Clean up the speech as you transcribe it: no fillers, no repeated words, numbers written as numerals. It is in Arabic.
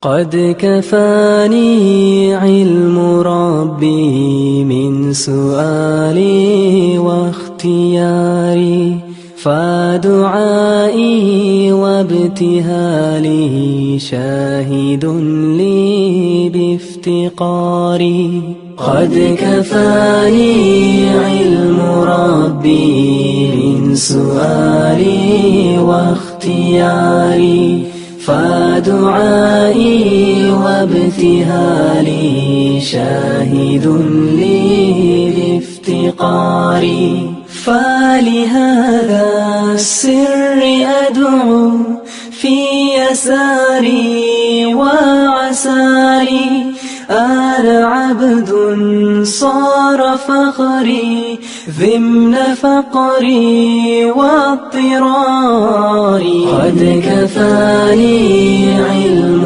قد كفاني علم ربي من سؤالي واختياري، فدعائي وابتهالي شاهد لي بافتقاري. قد كفاني علم ربي من سؤالي واختياري، فدعائي وابتهالي شاهد لي بافتقاري. فلهذا السر أدعو في يساري وعساري، أنا عبد صار فخري ضمن فقري واضطراري. قد كفاني علم